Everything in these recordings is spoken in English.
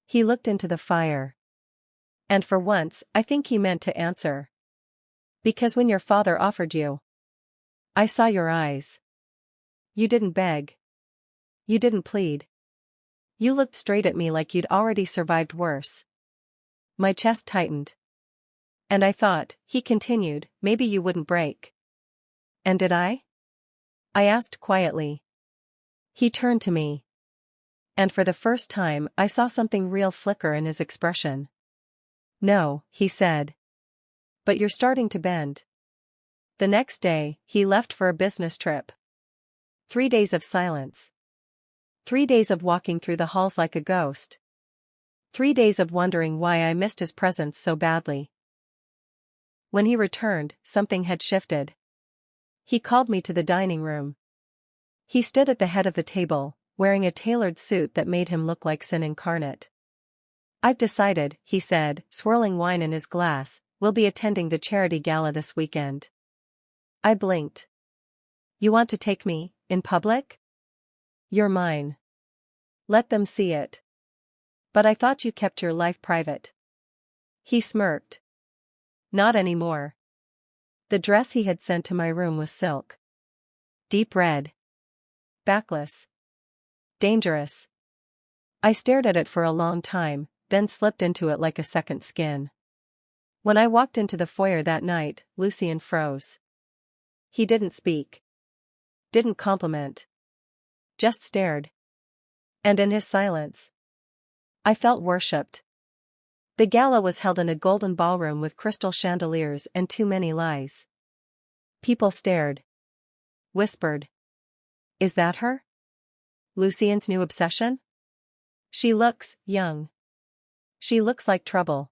He looked into the fire. And for once, I think he meant to answer. Because when your father offered you, I saw your eyes. You didn't beg. You didn't plead. You looked straight at me like you'd already survived worse. My chest tightened. And I thought, he continued, maybe you wouldn't break. And did I? I asked quietly. He turned to me. And for the first time, I saw something real flicker in his expression. No, he said. But you're starting to bend. The next day, he left for a business trip. 3 days of silence. 3 days of walking through the halls like a ghost. 3 days of wondering why I missed his presence so badly. When he returned, something had shifted. He called me to the dining room. He stood at the head of the table, wearing a tailored suit that made him look like sin incarnate. I've decided, he said, swirling wine in his glass, we'll be attending the charity gala this weekend. I blinked. You want to take me, in public? You're mine. Let them see it. But I thought you kept your life private. He smirked. Not anymore. The dress he had sent to my room was silk. Deep red. Backless. Dangerous. I stared at it for a long time, then slipped into it like a second skin. When I walked into the foyer that night, Lucien froze. He didn't speak. Didn't compliment. Just stared. And in his silence, I felt worshipped. The gala was held in a golden ballroom with crystal chandeliers and too many lies. People stared. Whispered. Is that her? Lucien's new obsession? She looks young. She looks like trouble.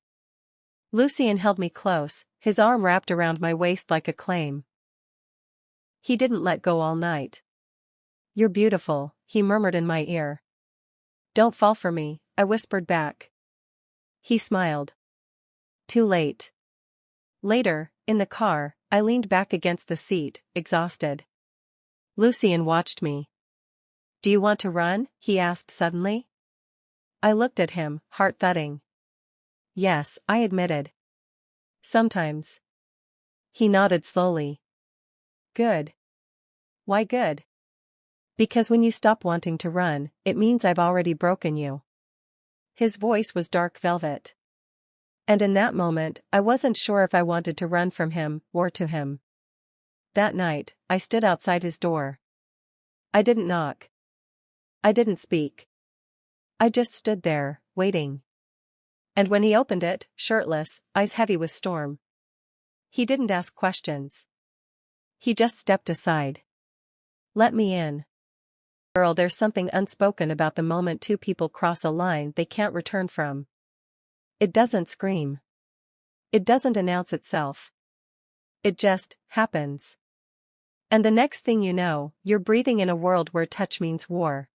Lucien held me close, his arm wrapped around my waist like a claim. He didn't let go all night. You're beautiful, he murmured in my ear. Don't fall for me, I whispered back. He smiled. Too late. Later, in the car, I leaned back against the seat, exhausted. Lucien watched me. Do you want to run? He asked suddenly. I looked at him, heart thudding. Yes, I admitted. Sometimes. He nodded slowly. Good. Why good? Because when you stop wanting to run, it means I've already broken you. His voice was dark velvet. And in that moment, I wasn't sure if I wanted to run from him, or to him. That night, I stood outside his door. I didn't knock. I didn't speak. I just stood there, waiting. And when he opened it, shirtless, eyes heavy with storm. He didn't ask questions. He just stepped aside. Let me in. Girl, there's something unspoken about the moment two people cross a line they can't return from. It doesn't scream. It doesn't announce itself. It just happens. And the next thing you know, you're breathing in a world where touch means war.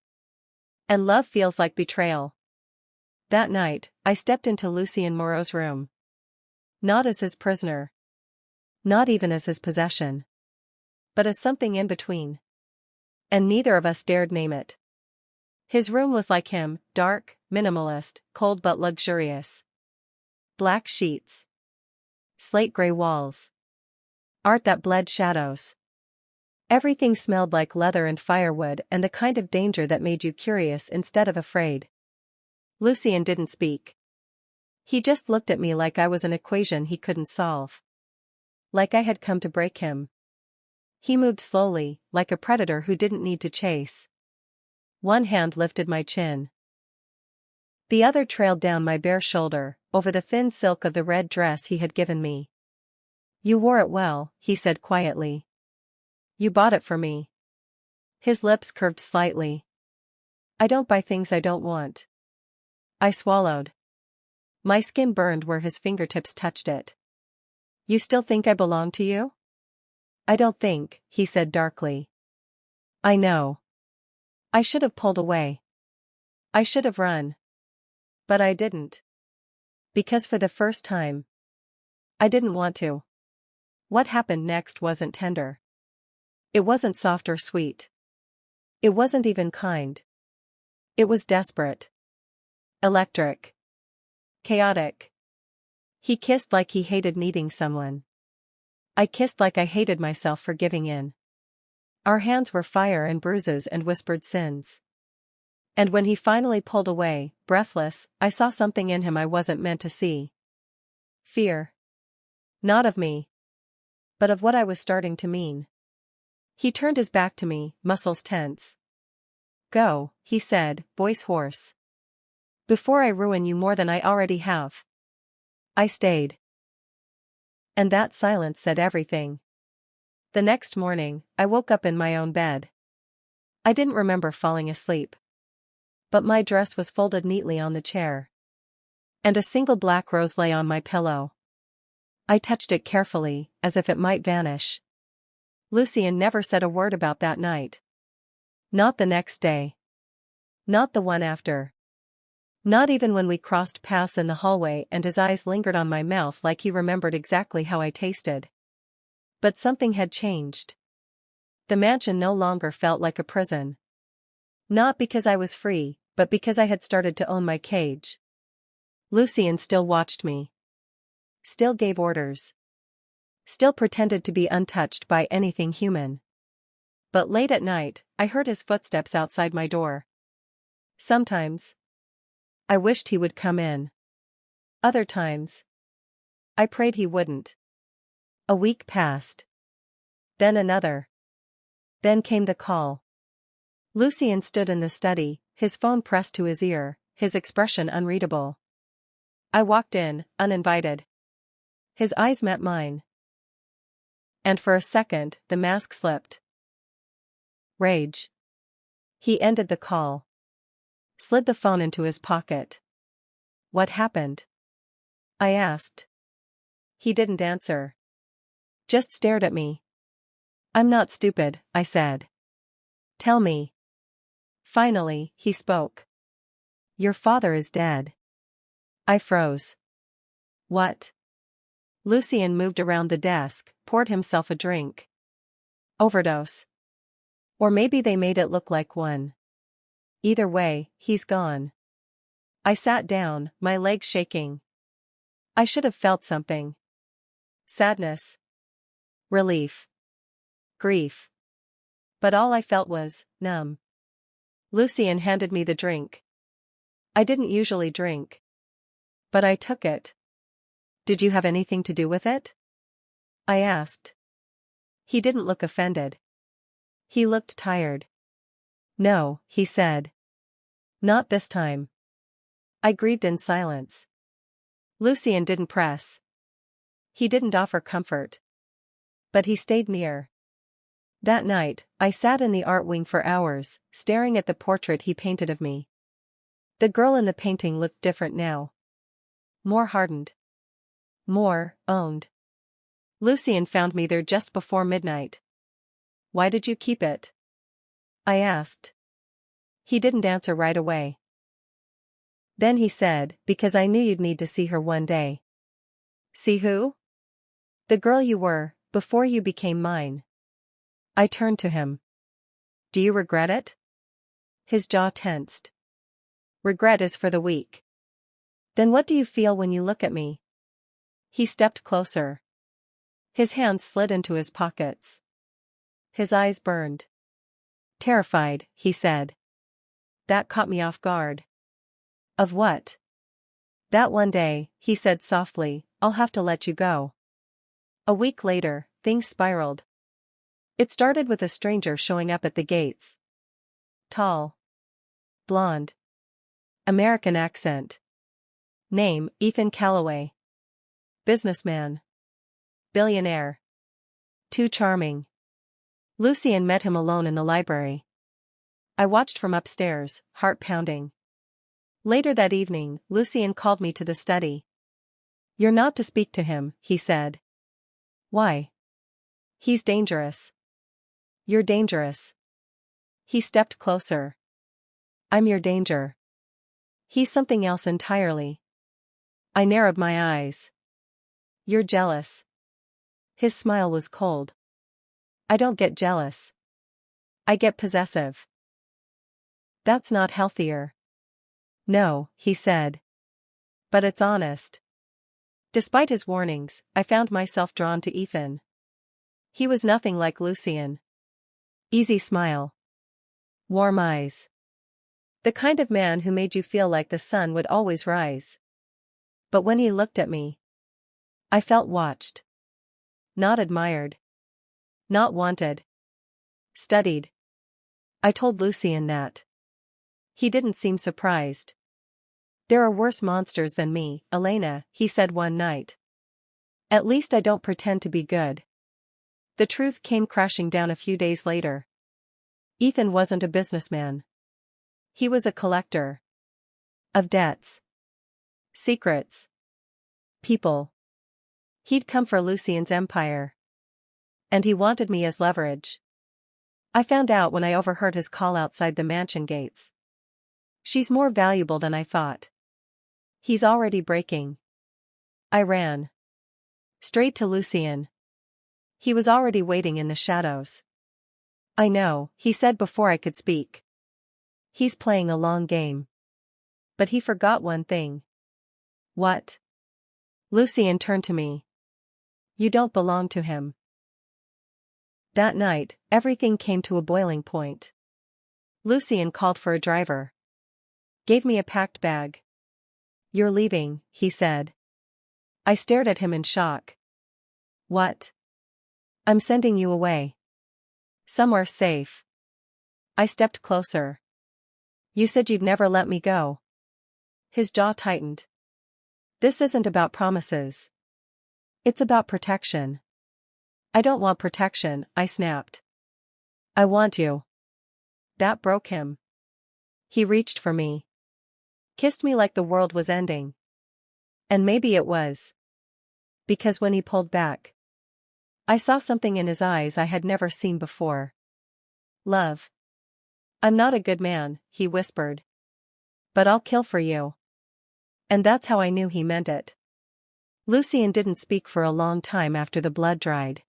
And love feels like betrayal. That night, I stepped into Lucien Moreau's room. Not as his prisoner. Not even as his possession. But as something in between. And neither of us dared name it. His room was like him, dark, minimalist, cold but luxurious. Black sheets. Slate gray walls. Art that bled shadows. Everything smelled like leather and firewood and the kind of danger that made you curious instead of afraid. Lucien didn't speak. He just looked at me like I was an equation he couldn't solve. Like I had come to break him. He moved slowly, like a predator who didn't need to chase. One hand lifted my chin. The other trailed down my bare shoulder, over the thin silk of the red dress he had given me. You wore it well, he said quietly. You bought it for me. His lips curved slightly. I don't buy things I don't want. I swallowed. My skin burned where his fingertips touched it. You still think I belong to you? I don't think, he said darkly. I know. I should have pulled away. I should have run. But I didn't. Because for the first time, I didn't want to. What happened next wasn't tender. It wasn't soft or sweet. It wasn't even kind. It was desperate. Electric. Chaotic. He kissed like he hated needing someone. I kissed like I hated myself for giving in. Our hands were fire and bruises and whispered sins. And when he finally pulled away, breathless, I saw something in him I wasn't meant to see. Fear. Not of me, but of what I was starting to mean. He turned his back to me, muscles tense. Go, he said, voice hoarse. Before I ruin you more than I already have. I stayed. And that silence said everything. The next morning, I woke up in my own bed. I didn't remember falling asleep. But my dress was folded neatly on the chair. And a single black rose lay on my pillow. I touched it carefully, as if it might vanish. Lucien never said a word about that night. Not the next day. Not the one after. Not even when we crossed paths in the hallway and his eyes lingered on my mouth like he remembered exactly how I tasted. But something had changed. The mansion no longer felt like a prison. Not because I was free, but because I had started to own my cage. Lucien still watched me. Still gave orders. Still pretended to be untouched by anything human. But late at night, I heard his footsteps outside my door. Sometimes I wished he would come in. Other times I prayed he wouldn't. A week passed. Then another. Then came the call. Lucien stood in the study, his phone pressed to his ear, his expression unreadable. I walked in, uninvited. His eyes met mine. And for a second, the mask slipped. Rage. He ended the call. Slid the phone into his pocket. What happened? I asked. He didn't answer. Just stared at me. I'm not stupid, I said. Tell me. Finally, he spoke. Your father is dead. I froze. What? Lucien moved around the desk, poured himself a drink. Overdose. Or maybe they made it look like one. Either way, he's gone. I sat down, my legs shaking. I should have felt something. Sadness. Relief. Grief. But all I felt was numb. Lucien handed me the drink. I didn't usually drink. But I took it. Did you have anything to do with it? I asked. He didn't look offended. He looked tired. No, he said. Not this time. I grieved in silence. Lucien didn't press. He didn't offer comfort. But he stayed near. That night, I sat in the art wing for hours, staring at the portrait he painted of me. The girl in the painting looked different now. More hardened. More owned. Lucien found me there just before midnight. Why did you keep it? I asked. He didn't answer right away. Then he said, because I knew you'd need to see her one day. See who? The girl you were, before you became mine. I turned to him. Do you regret it? His jaw tensed. Regret is for the weak. Then what do you feel when you look at me? He stepped closer. His hands slid into his pockets. His eyes burned. Terrified, he said. That caught me off guard. Of what? That one day, he said softly, I'll have to let you go. A week later, things spiraled. It started with a stranger showing up at the gates. Tall. Blonde. American accent. Name, Ethan Calloway. Businessman. Billionaire. Too charming. Lucien met him alone in the library. I watched from upstairs, heart pounding. Later that evening, Lucien called me to the study. You're not to speak to him, he said. Why? He's dangerous. You're dangerous. He stepped closer. I'm your danger. He's something else entirely. I narrowed my eyes. You're jealous. His smile was cold. I don't get jealous. I get possessive. That's not healthier. No, he said. But it's honest. Despite his warnings, I found myself drawn to Ethan. He was nothing like Lucien. Easy smile. Warm eyes. The kind of man who made you feel like the sun would always rise. But when he looked at me, I felt watched. Not admired. Not wanted. Studied. I told Lucien that. He didn't seem surprised. "There are worse monsters than me, Elena," he said one night. "At least I don't pretend to be good." The truth came crashing down a few days later. Ethan wasn't a businessman. He was a collector. Of debts. Secrets. People. He'd come for Lucien's empire. And he wanted me as leverage. I found out when I overheard his call outside the mansion gates. "She's more valuable than I thought. He's already breaking." I ran. Straight to Lucien. He was already waiting in the shadows. "I know," he said before I could speak. "He's playing a long game. But he forgot one thing." "What?" Lucien turned to me. "You don't belong to him." That night, everything came to a boiling point. Lucien called for a driver. Gave me a packed bag. "You're leaving," he said. I stared at him in shock. "What?" "I'm sending you away. Somewhere safe." I stepped closer. "You said you'd never let me go." His jaw tightened. "This isn't about promises. It's about protection." "I don't want protection," I snapped. "I want you." That broke him. He reached for me. Kissed me like the world was ending. And maybe it was. Because when he pulled back, I saw something in his eyes I had never seen before. "Love. I'm not a good man," he whispered. "But I'll kill for you." And that's how I knew he meant it. Lucien didn't speak for a long time after the blood dried.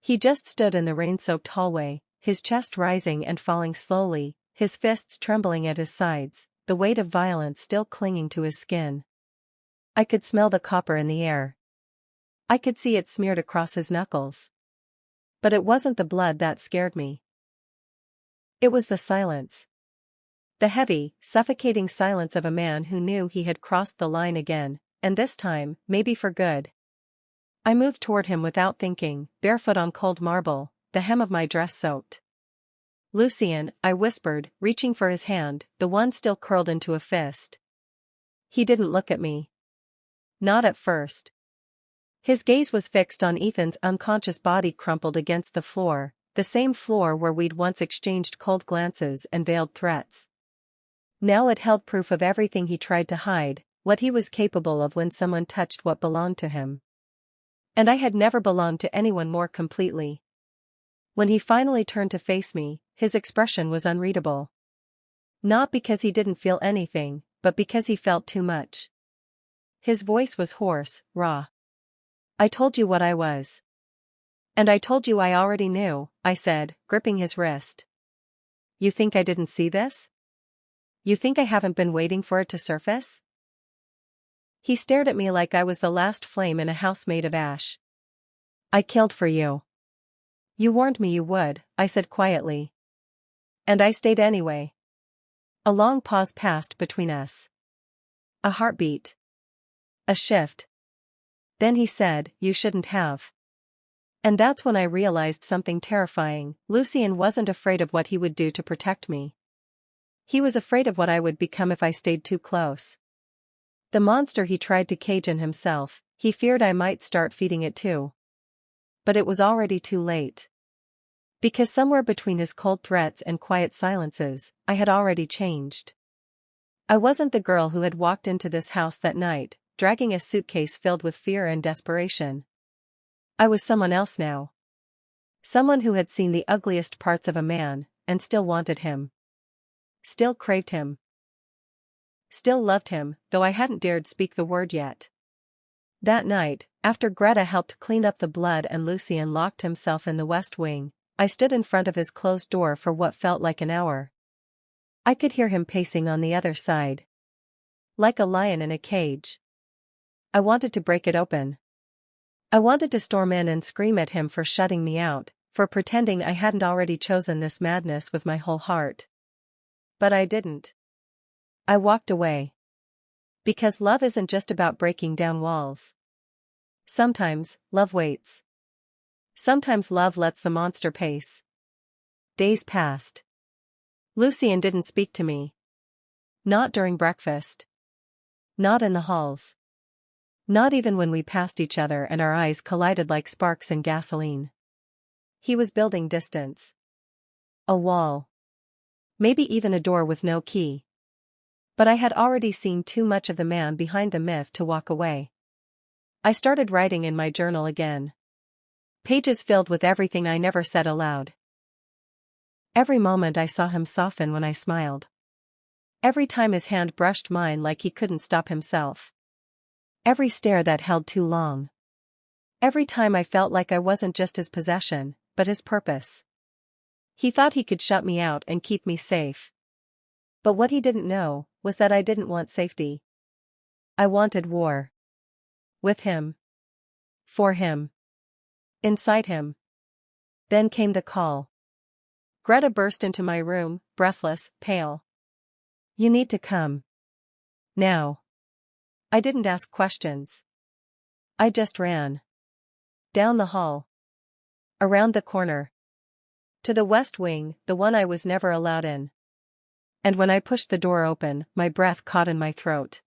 He just stood in the rain-soaked hallway, his chest rising and falling slowly, his fists trembling at his sides, the weight of violence still clinging to his skin. I could smell the copper in the air. I could see it smeared across his knuckles. But it wasn't the blood that scared me. It was the silence. The heavy, suffocating silence of a man who knew he had crossed the line again, and this time, maybe for good. I moved toward him without thinking, barefoot on cold marble, the hem of my dress soaked. "Lucien," I whispered, reaching for his hand, the one still curled into a fist. He didn't look at me. Not at first. His gaze was fixed on Ethan's unconscious body crumpled against the floor, the same floor where we'd once exchanged cold glances and veiled threats. Now it held proof of everything he tried to hide, what he was capable of when someone touched what belonged to him. And I had never belonged to anyone more completely. When he finally turned to face me, his expression was unreadable. Not because he didn't feel anything, but because he felt too much. His voice was hoarse, raw. "I told you what I was. And I told you I already knew," I said, gripping his wrist. "You think I didn't see this? You think I haven't been waiting for it to surface?" He stared at me like I was the last flame in a house made of ash. "I killed for you. You warned me you would," I said quietly. "And I stayed anyway." A long pause passed between us. A heartbeat. A shift. Then he said, "You shouldn't have." And that's when I realized something terrifying. Lucien wasn't afraid of what he would do to protect me. He was afraid of what I would become if I stayed too close. The monster he tried to cage in himself, he feared I might start feeding it too. But it was already too late. Because somewhere between his cold threats and quiet silences, I had already changed. I wasn't the girl who had walked into this house that night, dragging a suitcase filled with fear and desperation. I was someone else now. Someone who had seen the ugliest parts of a man, and still wanted him. Still craved him. Still loved him, though I hadn't dared speak the word yet. That night, after Greta helped clean up the blood and Lucien locked himself in the West Wing, I stood in front of his closed door for what felt like an hour. I could hear him pacing on the other side. Like a lion in a cage. I wanted to break it open. I wanted to storm in and scream at him for shutting me out, for pretending I hadn't already chosen this madness with my whole heart. But I didn't. I walked away. Because love isn't just about breaking down walls. Sometimes, love waits. Sometimes love lets the monster pace. Days passed. Lucien didn't speak to me. Not during breakfast. Not in the halls. Not even when we passed each other and our eyes collided like sparks in gasoline. He was building distance. A wall. Maybe even a door with no key. But I had already seen too much of the man behind the myth to walk away. I started writing in my journal again. Pages filled with everything I never said aloud. Every moment I saw him soften when I smiled. Every time his hand brushed mine like he couldn't stop himself. Every stare that held too long. Every time I felt like I wasn't just his possession, but his purpose. He thought he could shut me out and keep me safe. But what he didn't know was that I didn't want safety. I wanted war. With him. For him. Inside him. Then came the call. Greta burst into my room, breathless, pale. You need to come. Now. I didn't ask questions. I just ran. Down the hall. Around the corner. To the west wing, the one I was never allowed in. And when I pushed the door open, my breath caught in my throat.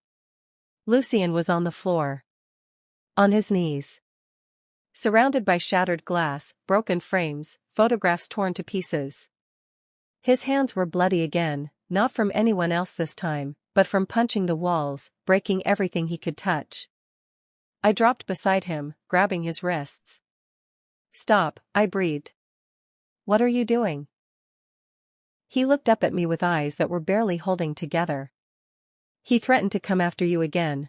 Lucien was on the floor. On his knees. Surrounded by shattered glass, broken frames, photographs torn to pieces. His hands were bloody again, not from anyone else this time, but from punching the walls, breaking everything he could touch. I dropped beside him, grabbing his wrists. Stop, I breathed. What are you doing? He looked up at me with eyes that were barely holding together. He threatened to come after you again.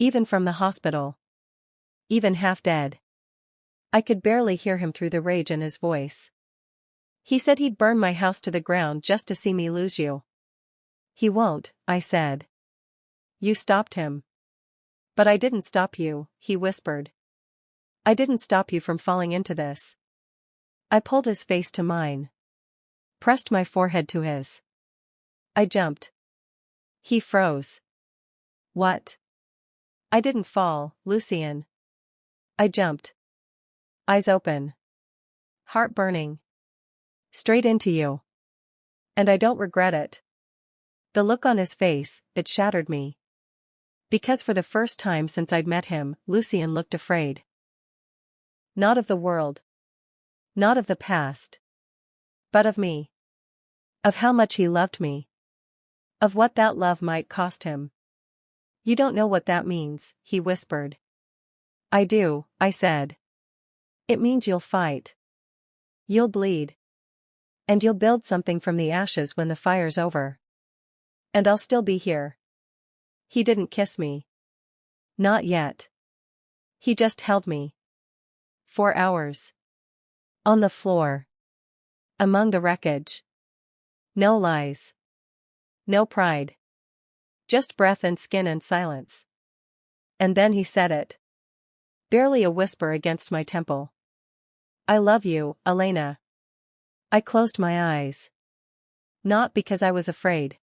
Even from the hospital. Even half dead. I could barely hear him through the rage in his voice. He said he'd burn my house to the ground just to see me lose you. He won't, I said. You stopped him. But I didn't stop you, he whispered. I didn't stop you from falling into this. I pulled his face to mine. Pressed my forehead to his. I jumped. He froze. What? I didn't fall, Lucien. I jumped. Eyes open. Heart burning. Straight into you. And I don't regret it. The look on his face, it shattered me. Because for the first time since I'd met him, Lucien looked afraid. Not of the world. Not of the past. But of me. Of how much he loved me. Of what that love might cost him. You don't know what that means, he whispered. I do, I said. It means you'll fight. You'll bleed. And you'll build something from the ashes when the fire's over. And I'll still be here. He didn't kiss me. Not yet. He just held me. 4 hours. On the floor. Among the wreckage. No lies. No pride. Just breath and skin and silence. And then he said it. Barely a whisper against my temple. I love you, Elena. I closed my eyes. Not because I was afraid.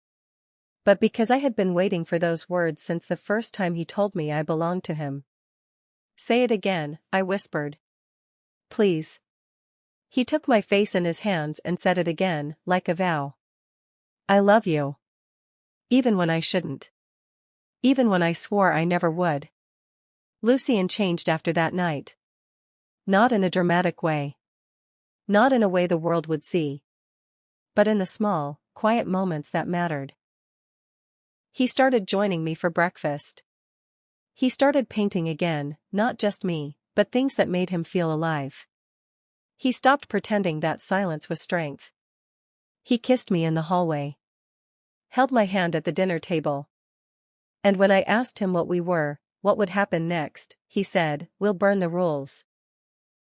But because I had been waiting for those words since the first time he told me I belonged to him. Say it again, I whispered. Please. He took my face in his hands and said it again, like a vow. I love you. Even when I shouldn't. Even when I swore I never would. Lucien changed after that night. Not in a dramatic way. Not in a way the world would see. But in the small, quiet moments that mattered. He started joining me for breakfast. He started painting again, not just me, but things that made him feel alive. He stopped pretending that silence was strength. He kissed me in the hallway. Held my hand at the dinner table. And when I asked him what we were, what would happen next, he said, we'll burn the rules.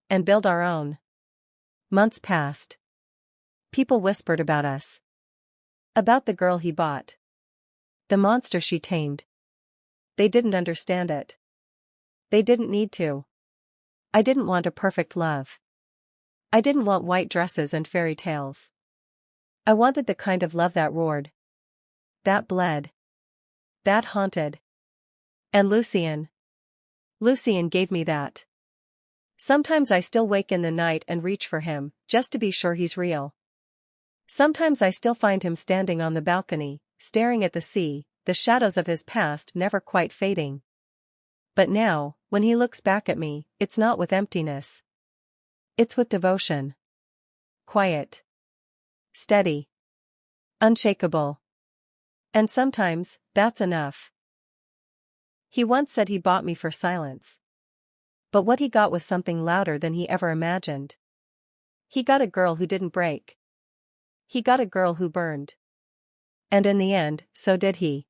And build our own. Months passed. People whispered about us. About the girl he bought. The monster she tamed. They didn't understand it. They didn't need to. I didn't want a perfect love. I didn't want white dresses and fairy tales. I wanted the kind of love that roared. That bled. That haunted. And Lucien gave me that. Sometimes I still wake in the night and reach for him, just to be sure he's real. Sometimes I still find him standing on the balcony, staring at the sea, the shadows of his past never quite fading. But now, when he looks back at me, it's not with emptiness. It's with devotion. Quiet. Steady. Unshakable. And sometimes, that's enough. He once said he bought me for silence. But what he got was something louder than he ever imagined. He got a girl who didn't break. He got a girl who burned. And in the end, so did he.